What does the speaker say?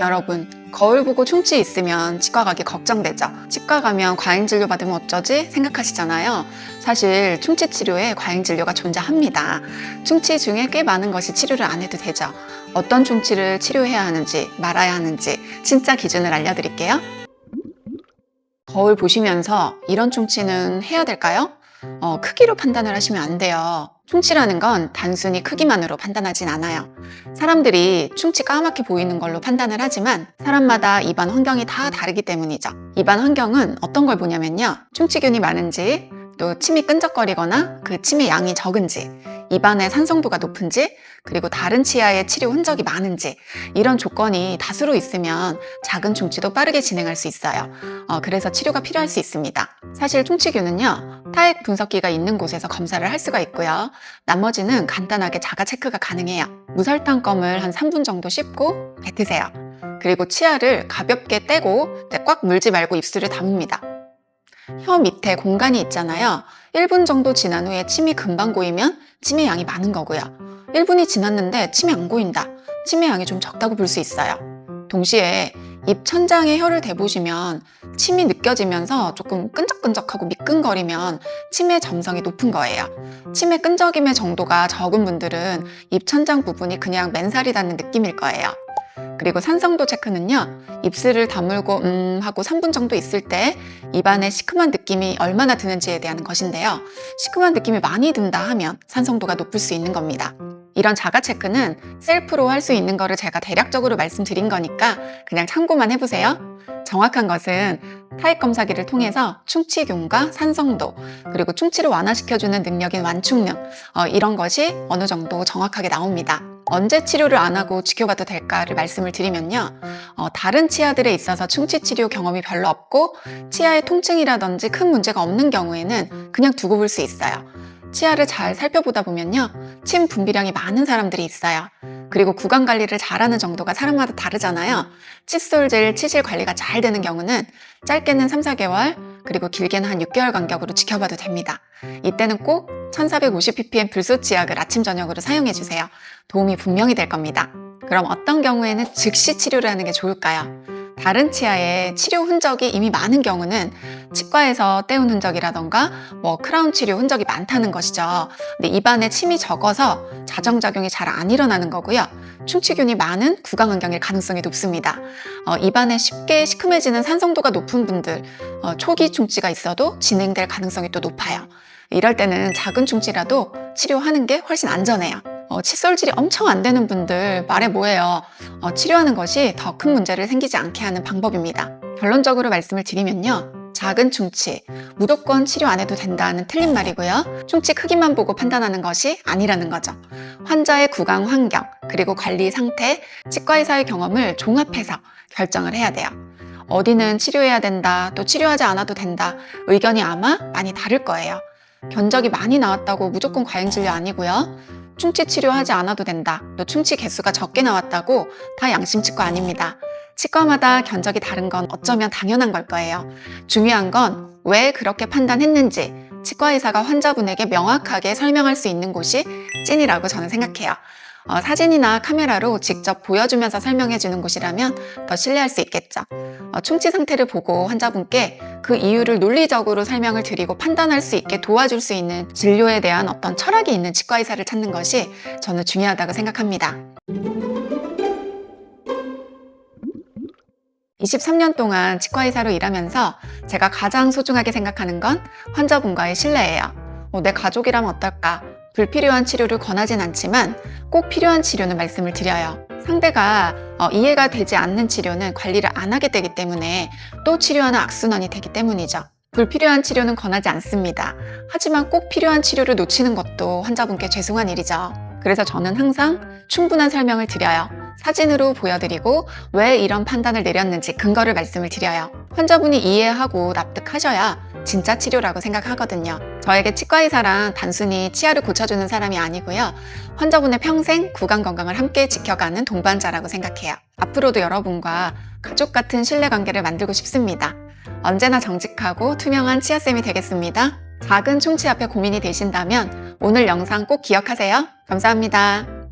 여러분, 거울 보고 충치 있으면 치과 가기 걱정되죠? 치과 가면 과잉 진료 받으면 어쩌지? 생각하시잖아요. 사실 충치 치료에 과잉 진료가 존재합니다. 충치 중에 꽤 많은 것이 치료를 안 해도 되죠. 어떤 충치를 치료해야 하는지 말아야 하는지 진짜 기준을 알려드릴게요. 거울 보시면서 이런 충치는 해야 될까요? 크기로 판단을 하시면 안 돼요. 충치라는 건 단순히 크기만으로 판단하진 않아요. 사람들이 충치 까맣게 보이는 걸로 판단을 하지만 사람마다 입안 환경이 다 다르기 때문이죠. 입안 환경은 어떤 걸 보냐면요. 충치균이 많은지, 또 침이 끈적거리거나 그 침의 양이 적은지, 입안의 산성도가 높은지, 그리고 다른 치아에 치료 흔적이 많은지, 이런 조건이 다수로 있으면 작은 충치도 빠르게 진행할 수 있어요. 그래서 치료가 필요할 수 있습니다. 사실 충치균은요, 타액 분석기가 있는 곳에서 검사를 할 수가 있고요. 나머지는 간단하게 자가 체크가 가능해요. 무설탕 껌을 한 3분 정도 씹고 뱉으세요. 그리고 치아를 가볍게 떼고 꽉 물지 말고 입술을 다뭅니다. 혀 밑에 공간이 있잖아요. 1분 정도 지난 후에 침이 금방 고이면 침의 양이 많은 거고요. 1분이 지났는데 침이 안 고인다. 침의 양이 좀 적다고 볼 수 있어요. 동시에 입 천장에 혀를 대보시면 침이 느껴지면서 조금 끈적끈적하고 미끈거리면 침의 점성이 높은 거예요. 침의 끈적임의 정도가 적은 분들은 입 천장 부분이 그냥 맨살이 닿는 느낌일 거예요. 그리고 산성도 체크는요, 입술을 다물고 하고 3분 정도 있을 때 입안에 시큼한 느낌이 얼마나 드는지에 대한 것인데요. 시큼한 느낌이 많이 든다 하면 산성도가 높을 수 있는 겁니다. 이런 자가 체크는 셀프로 할 수 있는 거를 제가 대략적으로 말씀드린 거니까 그냥 참고만 해보세요. 정확한 것은 타액 검사기를 통해서 충치균과 산성도, 그리고 충치를 완화시켜주는 능력인 완충능, 이런 것이 어느 정도 정확하게 나옵니다. 언제 치료를 안 하고 지켜봐도 될까를 말씀을 드리면요. 다른 치아들에 있어서 충치 치료 경험이 별로 없고 치아의 통증이라든지 큰 문제가 없는 경우에는 그냥 두고 볼 수 있어요. 치아를 잘 살펴보다 보면요. 침 분비량이 많은 사람들이 있어요. 그리고 구강 관리를 잘하는 정도가 사람마다 다르잖아요. 칫솔질, 치실 관리가 잘 되는 경우는 짧게는 3, 4개월, 그리고 길게는 한 6개월 간격으로 지켜봐도 됩니다. 이때는 꼭 1450ppm 불소치약을 아침, 저녁으로 사용해주세요. 도움이 분명히 될 겁니다. 그럼 어떤 경우에는 즉시 치료를 하는 게 좋을까요? 다른 치아에 치료 흔적이 이미 많은 경우는 치과에서 떼운 흔적이라던가 크라운 치료 흔적이 많다는 것이죠. 근데 입안에 침이 적어서 자정작용이 잘 안 일어나는 거고요. 충치균이 많은 구강 환경일 가능성이 높습니다. 입안에 쉽게 시큼해지는 산성도가 높은 분들, 초기 충치가 있어도 진행될 가능성이 또 높아요. 이럴 때는 작은 충치라도 치료하는 게 훨씬 안전해요. 칫솔질이 엄청 안 되는 분들 말해 뭐해요. 치료하는 것이 더 큰 문제를 생기지 않게 하는 방법입니다. 결론적으로 말씀을 드리면요. 작은 충치, 무조건 치료 안 해도 된다는 틀린 말이고요. 충치 크기만 보고 판단하는 것이 아니라는 거죠. 환자의 구강 환경, 그리고 관리 상태, 치과의사의 경험을 종합해서 결정을 해야 돼요. 어디는 치료해야 된다, 또 치료하지 않아도 된다, 의견이 아마 많이 다를 거예요. 견적이 많이 나왔다고 무조건 과잉 진료 아니고요. 충치 치료하지 않아도 된다, 또 충치 개수가 적게 나왔다고 다 양심치과 아닙니다. 치과마다 견적이 다른 건 어쩌면 당연한 걸 거예요. 중요한 건 왜 그렇게 판단했는지 치과의사가 환자분에게 명확하게 설명할 수 있는 곳이 찐이라고 저는 생각해요. 사진이나 카메라로 직접 보여주면서 설명해 주는 곳이라면 더 신뢰할 수 있겠죠. 충치 상태를 보고 환자분께 그 이유를 논리적으로 설명을 드리고 판단할 수 있게 도와줄 수 있는 진료에 대한 어떤 철학이 있는 치과의사를 찾는 것이 저는 중요하다고 생각합니다. 23년 동안 치과의사로 일하면서 제가 가장 소중하게 생각하는 건 환자분과의 신뢰예요. 내 가족이라면 어떨까? 불필요한 치료를 권하진 않지만 꼭 필요한 치료는 말씀을 드려요. 상대가 이해가 되지 않는 치료는 관리를 안 하게 되기 때문에 또 치료하는 악순환이 되기 때문이죠. 불필요한 치료는 권하지 않습니다. 하지만 꼭 필요한 치료를 놓치는 것도 환자분께 죄송한 일이죠. 그래서 저는 항상 충분한 설명을 드려요. 사진으로 보여드리고 왜 이런 판단을 내렸는지 근거를 말씀을 드려요. 환자분이 이해하고 납득하셔야 진짜 치료라고 생각하거든요. 저에게 치과의사란 단순히 치아를 고쳐주는 사람이 아니고요. 환자분의 평생 구강 건강을 함께 지켜가는 동반자라고 생각해요. 앞으로도 여러분과 가족 같은 신뢰관계를 만들고 싶습니다. 언제나 정직하고 투명한 치아쌤이 되겠습니다. 작은 충치 앞에 고민이 되신다면 오늘 영상 꼭 기억하세요. 감사합니다.